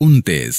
29।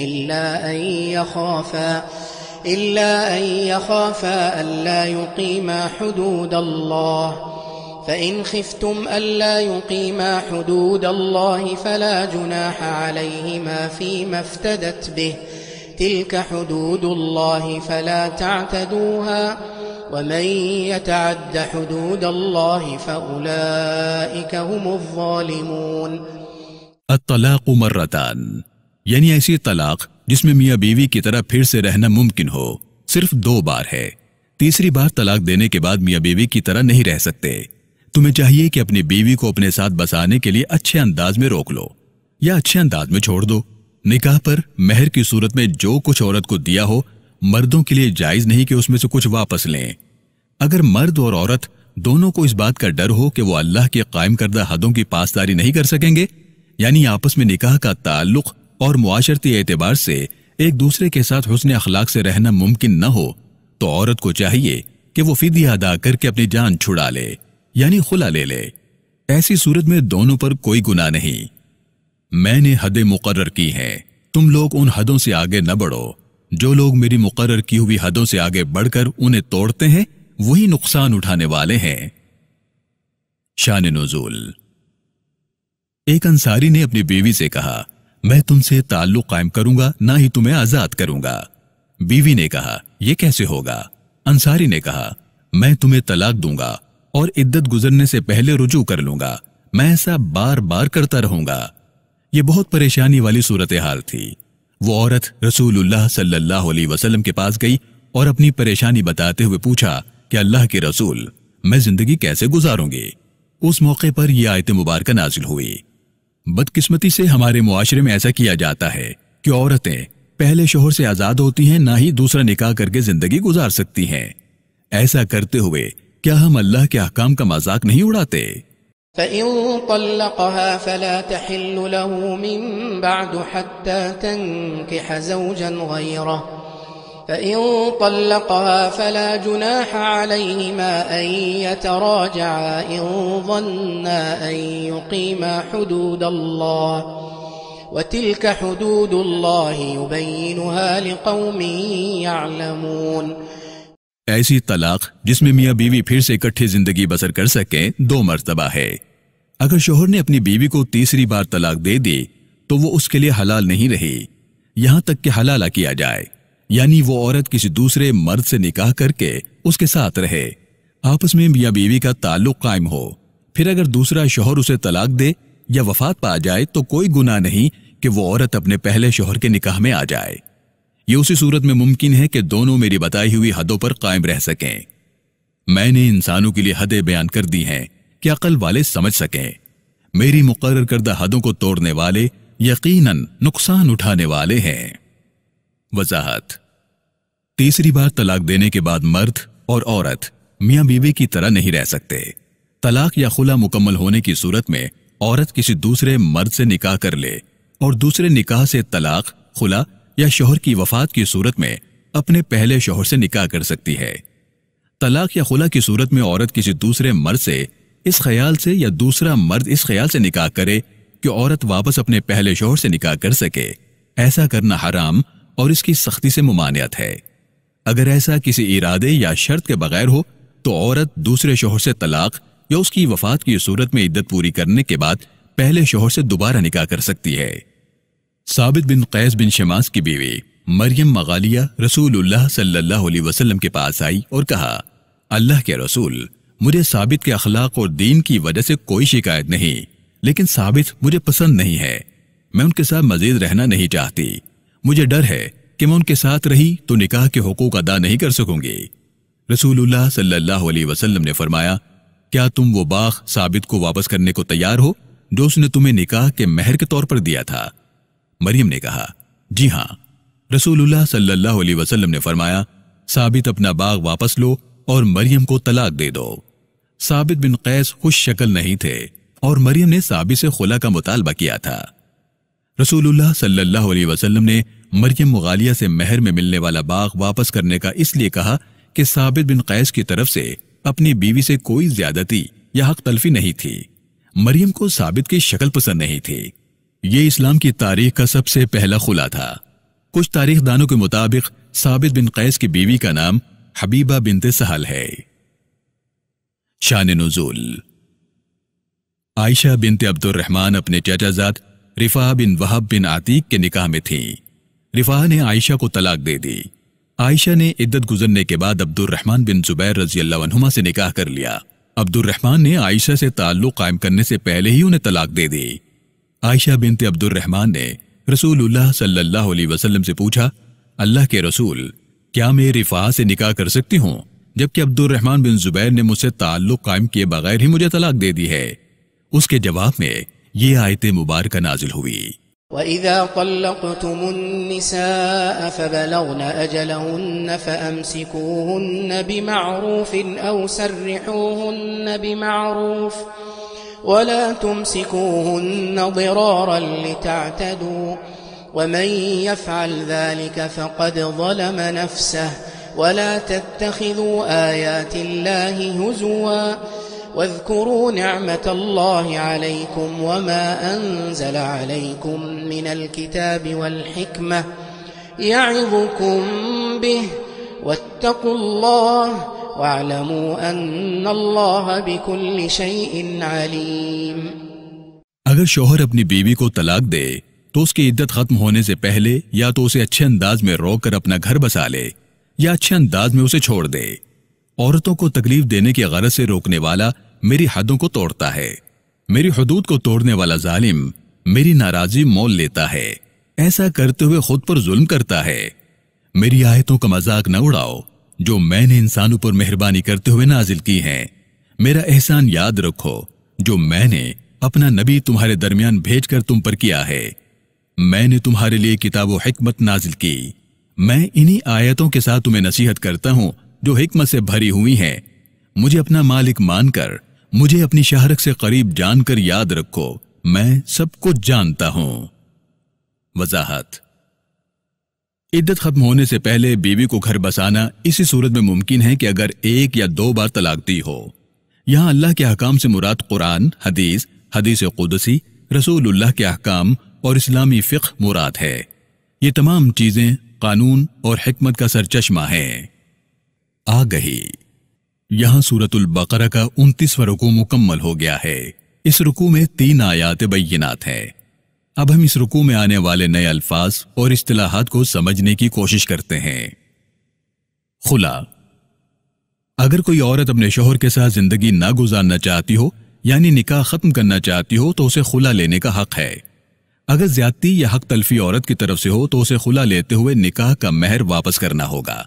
إلا أن يخافا ألا يقيما حدود الله فإن خفتم ألا يقيما حدود الله فلا جناح عليهما فيما افتدت به تلك حدود الله فلا تعتدوها ومن يتعد حدود الله فأولئك هم الظالمون۔ الطلاق مرتان یعنی ایسی طلاق جس میں میاں بیوی کی طرح پھر سے رہنا ممکن ہو صرف 2 بار ہے۔ تیسری بار طلاق دینے کے بعد میاں بیوی کی طرح نہیں رہ سکتے۔ تمہیں چاہیے کہ اپنی بیوی کو اپنے ساتھ بسانے کے لیے اچھے انداز میں روک لو یا اچھے انداز میں چھوڑ دو۔ نکاح پر مہر کی صورت میں جو کچھ عورت کو دیا ہو مردوں کے لیے جائز نہیں کہ اس میں سے کچھ واپس لیں۔ اگر مرد اور عورت دونوں کو اس بات کا ڈر ہو کہ وہ اللہ کے قائم کردہ حدوں کی پاسداری نہیں کر سکیں گے، یعنی آپس میں نکاح کا تعلق اور معاشرتی اعتبار سے ایک دوسرے کے ساتھ حسن اخلاق سے رہنا ممکن نہ ہو، تو عورت کو چاہیے کہ وہ فدیہ ادا کر کے اپنی جان چھڑا لے یعنی خلا لے لے۔ ایسی صورت میں دونوں پر کوئی گناہ نہیں۔ میں نے حدیں مقرر کی ہیں، تم لوگ ان حدوں سے آگے نہ بڑھو۔ جو لوگ میری مقرر کی ہوئی حدوں سے آگے بڑھ کر انہیں توڑتے ہیں وہی نقصان اٹھانے والے ہیں۔ شان نزول۔ ایک انصاری نے اپنی بیوی سے کہا، میں تم سے تعلق قائم کروں گا نہ ہی تمہیں آزاد کروں گا۔ بیوی نے کہا، یہ کیسے ہوگا؟ انصاری نے کہا، میں تمہیں طلاق دوں گا اور عدت گزرنے سے پہلے رجوع کر لوں گا، میں ایسا بار بار کرتا رہوں گا۔ یہ بہت پریشانی والی صورتحال تھی۔ وہ عورت رسول اللہ صلی اللہ علیہ وسلم کے پاس گئی اور اپنی پریشانی بتاتے ہوئے پوچھا کہ اللہ کے رسول، میں زندگی کیسے گزاروں گی؟ اس موقع پر یہ آیت مبارکہ نازل ہوئی۔ بدقسمتی سے ہمارے معاشرے میں ایسا کیا جاتا ہے کہ عورتیں پہلے شوہر سے آزاد ہوتی ہیں نہ ہی دوسرا نکاح کر کے زندگی گزار سکتی ہیں۔ ایسا کرتے ہوئے کیا ہم اللہ کے احکام کا مذاق نہیں اڑاتے؟ فَإِن طَلَّقَهَا فَلَا تَحِلُّ لَهُ مِن بَعْدُ حَتَّى تَنكِحَ زَوْجًا غَيْرَهُ فَإِن طَلَّقَهَا فَلَا جُنَاحَ عَلَيْهِمَا أَن يَتَرَاجَعَا إِن ظَنَّا أَن يُقِيمَا حُدُودَ اللَّهِ وَتِلْكَ حُدُودُ اللَّهِ يُبَيِّنُهَا لِقَوْمٍ يَعْلَمُونَ۔ ایسی طلاق جس میں میاں بیوی پھر سے اکٹھے زندگی بسر کر سکیں 2 مرتبہ ہے۔ اگر شوہر نے اپنی بیوی کو تیسری بار طلاق دے دی تو وہ اس کے لیے حلال نہیں رہی یہاں تک کہ حلالہ کیا جائے، یعنی وہ عورت کسی دوسرے مرد سے نکاح کر کے اس کے ساتھ رہے، آپس میں میاں بیوی کا تعلق قائم ہو۔ پھر اگر دوسرا شوہر اسے طلاق دے یا وفات پا جائے تو کوئی گناہ نہیں کہ وہ عورت اپنے پہلے شوہر کے نکاح میں آ جائے۔ یہ اسی صورت میں ممکن ہے کہ دونوں میری بتائی ہوئی حدوں پر قائم رہ سکیں۔ میں نے انسانوں کے لیے حدیں بیان کر دی ہیں کہ عقل والے سمجھ سکیں۔ میری مقرر کردہ حدوں کو توڑنے والے یقیناً نقصان اٹھانے والے ہیں۔ وضاحت۔ تیسری بار طلاق دینے کے بعد مرد اور عورت میاں بیوی کی طرح نہیں رہ سکتے۔ طلاق یا خلا مکمل ہونے کی صورت میں عورت کسی دوسرے مرد سے نکاح کر لے اور دوسرے نکاح سے طلاق، خلا یا شوہر کی وفات کی صورت میں اپنے پہلے شوہر سے نکاح کر سکتی ہے۔ طلاق یا خلا کی صورت میں عورت کسی دوسرے مرد سے اس خیال سے یا دوسرا مرد اس خیال سے نکاح کرے کہ عورت واپس اپنے پہلے شوہر سے نکاح کر سکے، ایسا کرنا حرام اور اس کی سختی سے ممانعت ہے۔ اگر ایسا کسی ارادے یا شرط کے بغیر ہو تو عورت دوسرے شوہر سے طلاق یا اس کی وفات کی صورت میں عدت پوری کرنے کے بعد پہلے شوہر سے دوبارہ نکاح کر سکتی ہے۔ ثابت بن قیس بن شماس کی بیوی مریم مغالیہ رسول اللہ صلی اللہ علیہ وسلم کے پاس آئی اور کہا، اللہ کے رسول، مجھے ثابت کے اخلاق اور دین کی وجہ سے کوئی شکایت نہیں، لیکن ثابت مجھے پسند نہیں ہے، میں ان کے ساتھ مزید رہنا نہیں چاہتی، مجھے ڈر ہے کہ میں ان کے ساتھ رہی تو نکاح کے حقوق ادا نہیں کر سکوں گی۔ رسول اللہ صلی اللہ علیہ وسلم نے فرمایا، کیا تم وہ باغ ثابت کو واپس کرنے کو تیار ہو جو اس نے تمہیں نکاح کے مہر کے طور پر دیا تھا؟ مریم نے کہا، جی ہاں۔ رسول اللہ صلی اللہ علیہ وسلم نے فرمایا، ثابت اپنا باغ واپس لو اور مریم کو طلاق دے دو۔ ثابت بن قیس خوش شکل نہیں تھے اور مریم نے ثابت سے خلا کا مطالبہ کیا تھا۔ رسول اللہ صلی اللہ علیہ وسلم نے مریم مغالیہ سے مہر میں ملنے والا باغ واپس کرنے کا اس لیے کہا کہ ثابت بن قیس کی طرف سے اپنی بیوی سے کوئی زیادتی یا حق تلفی نہیں تھی۔ مریم کو ثابت کی شکل پسند نہیں تھی۔ یہ اسلام کی تاریخ کا سب سے پہلا خلا تھا۔ کچھ تاریخ دانوں کے مطابق ثابت بن قیس کی بیوی کا نام حبیبہ بنت سہل ہے۔ شان نزول۔ عائشہ بنت عبد الرحمن اپنے چچا زاد رفاہ بن وہب بن عتیق کے نکاح میں تھی۔ رفاہ نے عائشہ کو طلاق دے دی۔ عائشہ نے عدت گزرنے کے بعد عبد الرحمن بن زبیر رضی اللہ عنہما سے نکاح کر لیا۔ عبد الرحمن نے عائشہ سے تعلق قائم کرنے سے پہلے ہی انہیں طلاق دے دی۔ عائشہ بنت عبد الرحمن نے رسول اللہ صلی اللہ علیہ وسلم سے پوچھا، اللہ کے رسول، کیا میں رفاہ سے نکاح کر سکتی ہوں جبکہ عبد الرحمن بن زبیر نے مجھ سے تعلق قائم کیے بغیر ہی مجھے طلاق دے دی ہے؟ اس کے جواب میں یہ آیت مبارکہ نازل ہوئی۔ وَإِذَا طَلَّقْتُمُ النِّسَاءَ فَبَلَغْنَ أَجَلَهُنَّ فَأَمْسِكُوهُنَّ بِمَعْرُوفٍ أَوْ سَرِّحُوهُنَّ بِمَعْرُوفٍ وَلَا تُمْسِكُوهُنَّ ضِرَارًا لِتَعْتَدُوا وَمَن يَفْعَلْ ذَلِكَ فَقَدْ ظَلَمَ نَفْسَهُ وَلَا تَتَّخِذُوا آيَاتِ اللَّهِ هُزُوًا واذكروا نعمة الله عليكم وما أنزل عليكم من الكتاب والحكمة يعظكم به واتقوا الله واعلموا أن الله بكل شيء عليم۔ اگر شوہر اپنی بیوی کو طلاق دے تو اس کی عدت ختم ہونے سے پہلے یا تو اسے اچھے انداز میں روک کر اپنا گھر بسا لے یا اچھے انداز میں اسے چھوڑ دے۔ عورتوں کو تکلیف دینے کی غرض سے روکنے والا میری حدوں کو توڑتا ہے، میری حدود کو توڑنے والا ظالم میری ناراضی مول لیتا ہے، ایسا کرتے ہوئے خود پر ظلم کرتا ہے۔ میری آیتوں کا مذاق نہ اڑاؤ جو میں نے انسانوں پر مہربانی کرتے ہوئے نازل کی ہیں۔ میرا احسان یاد رکھو جو میں نے اپنا نبی تمہارے درمیان بھیج کر تم پر کیا ہے۔ میں نے تمہارے لیے کتاب و حکمت نازل کی۔ میں انہی آیتوں کے ساتھ تمہیں نصیحت کرتا ہوں جو حکمت سے بھری ہوئی ہیں۔ مجھے اپنا مالک مان کر، مجھے اپنی شہرت سے قریب جان کر یاد رکھو، میں سب کچھ جانتا ہوں۔ وضاحت۔ عدت ختم ہونے سے پہلے بیوی کو گھر بسانا اسی صورت میں ممکن ہے کہ اگر ایک یا دو بار طلاق دی ہو۔ یہاں اللہ کے احکام سے مراد قرآن، حدیث، حدیث قدسی، رسول اللہ کے احکام اور اسلامی فقہ مراد ہے۔ یہ تمام چیزیں قانون اور حکمت کا سرچشمہ ہیں۔ آگہی۔ یہاں سورۃ البقرہ کا 29واں رکوع مکمل ہو گیا ہے۔ اس رکوع میں 3 آیات بینات ہیں۔ اب ہم اس رکوع میں آنے والے نئے الفاظ اور اصطلاحات کو سمجھنے کی کوشش کرتے ہیں۔ خلا۔ اگر کوئی عورت اپنے شوہر کے ساتھ زندگی نہ گزارنا چاہتی ہو یعنی نکاح ختم کرنا چاہتی ہو تو اسے خلا لینے کا حق ہے۔ اگر زیادتی یا حق تلفی عورت کی طرف سے ہو تو اسے خلا لیتے ہوئے نکاح کا مہر واپس کرنا ہوگا۔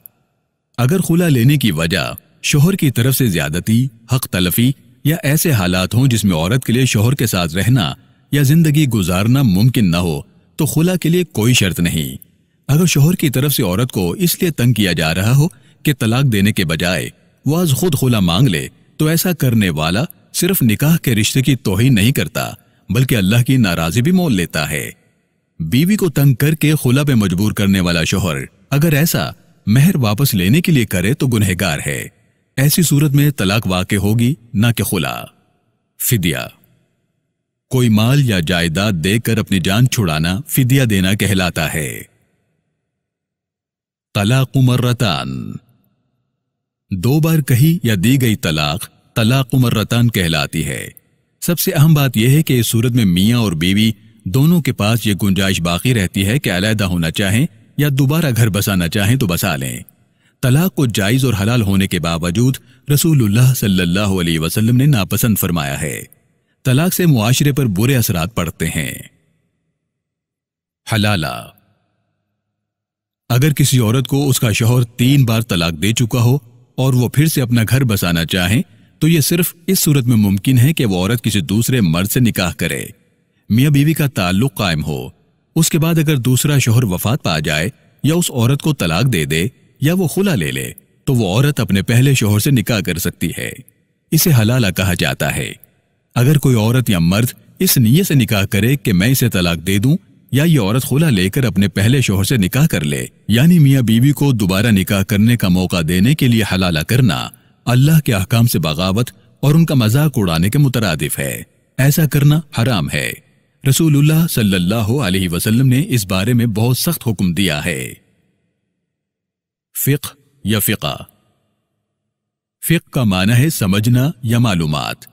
اگر خلا لینے کی وجہ شوہر کی طرف سے زیادتی، حق تلفی یا ایسے حالات ہوں جس میں عورت کے لیے شوہر کے ساتھ رہنا یا زندگی گزارنا ممکن نہ ہو تو خلا کے لیے کوئی شرط نہیں۔ اگر شوہر کی طرف سے عورت کو اس لیے تنگ کیا جا رہا ہو کہ طلاق دینے کے بجائے وہ از خود خلا مانگ لے تو ایسا کرنے والا صرف نکاح کے رشتے کی توہین نہیں کرتا بلکہ اللہ کی ناراضی بھی مول لیتا ہے۔ بیوی کو تنگ کر کے خلا پہ مجبور کرنے والا شوہر اگر ایسا مہر واپس لینے کے لیے کرے تو گنہگار ہے۔ ایسی صورت میں طلاق واقع ہوگی نہ کہ خلا۔ فدیہ۔ کوئی مال یا جائیداد دے کر اپنی جان چھڑانا فدیہ دینا کہلاتا ہے۔ طلاق مرتان۔ 2 بار کہی یا دی گئی طلاق طلاق مرتان کہلاتی ہے۔ سب سے اہم بات یہ ہے کہ اس صورت میں میاں اور بیوی دونوں کے پاس یہ گنجائش باقی رہتی ہے کہ علیحدہ ہونا چاہیں یا دوبارہ گھر بسانا چاہیں تو بسا لیں۔ طلاق کو جائز اور حلال ہونے کے باوجود رسول اللہ صلی اللہ علیہ وسلم نے ناپسند فرمایا ہے۔ طلاق سے معاشرے پر برے اثرات پڑتے ہیں۔ حلالہ۔ اگر کسی عورت کو اس کا شوہر 3 بار طلاق دے چکا ہو اور وہ پھر سے اپنا گھر بسانا چاہیں تو یہ صرف اس صورت میں ممکن ہے کہ وہ عورت کسی دوسرے مرد سے نکاح کرے، میاں بیوی کا تعلق قائم ہو۔ اس کے بعد اگر دوسرا شوہر وفات پا جائے یا اس عورت کو طلاق دے دے یا وہ خلا لے لے تو وہ عورت اپنے پہلے شوہر سے نکاح کر سکتی ہے۔ اسے حلالہ کہا جاتا ہے۔ اگر کوئی عورت یا مرد اس نیت سے نکاح کرے کہ میں اسے طلاق دے دوں، یا یہ عورت خلا لے کر اپنے پہلے شوہر سے نکاح کر لے، یعنی میاں بیوی کو دوبارہ نکاح کرنے کا موقع دینے کے لیے حلالہ کرنا اللہ کے احکام سے بغاوت اور ان کا مذاق اڑانے کے مترادف ہے۔ ایسا کرنا حرام ہے۔ رسول اللہ صلی اللہ علیہ وسلم نے اس بارے میں بہت سخت حکم دیا ہے۔ فقہ یا فقہ۔ فقہ کا معنی ہے سمجھنا یا معلومات۔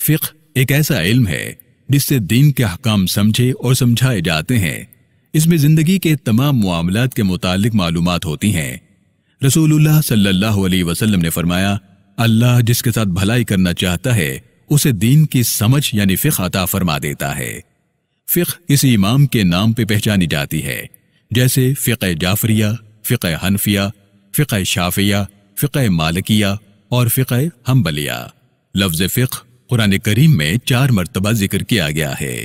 فقہ ایک ایسا علم ہے جس سے دین کے احکام سمجھے اور سمجھائے جاتے ہیں۔ اس میں زندگی کے تمام معاملات کے متعلق معلومات ہوتی ہیں۔ رسول اللہ صلی اللہ علیہ وسلم نے فرمایا، اللہ جس کے ساتھ بھلائی کرنا چاہتا ہے اسے دین کی سمجھ یعنی فقہ عطا فرما دیتا ہے۔ فقہ کسی امام کے نام پہ پہچانی جاتی ہے، جیسے فقہ جعفریہ، فقہ حنفیہ، فقہ شافعیہ، فقہ مالکیہ اور فقہ حنبلیہ۔ لفظ فقہ قرآن کریم میں 4 مرتبہ ذکر کیا گیا ہے۔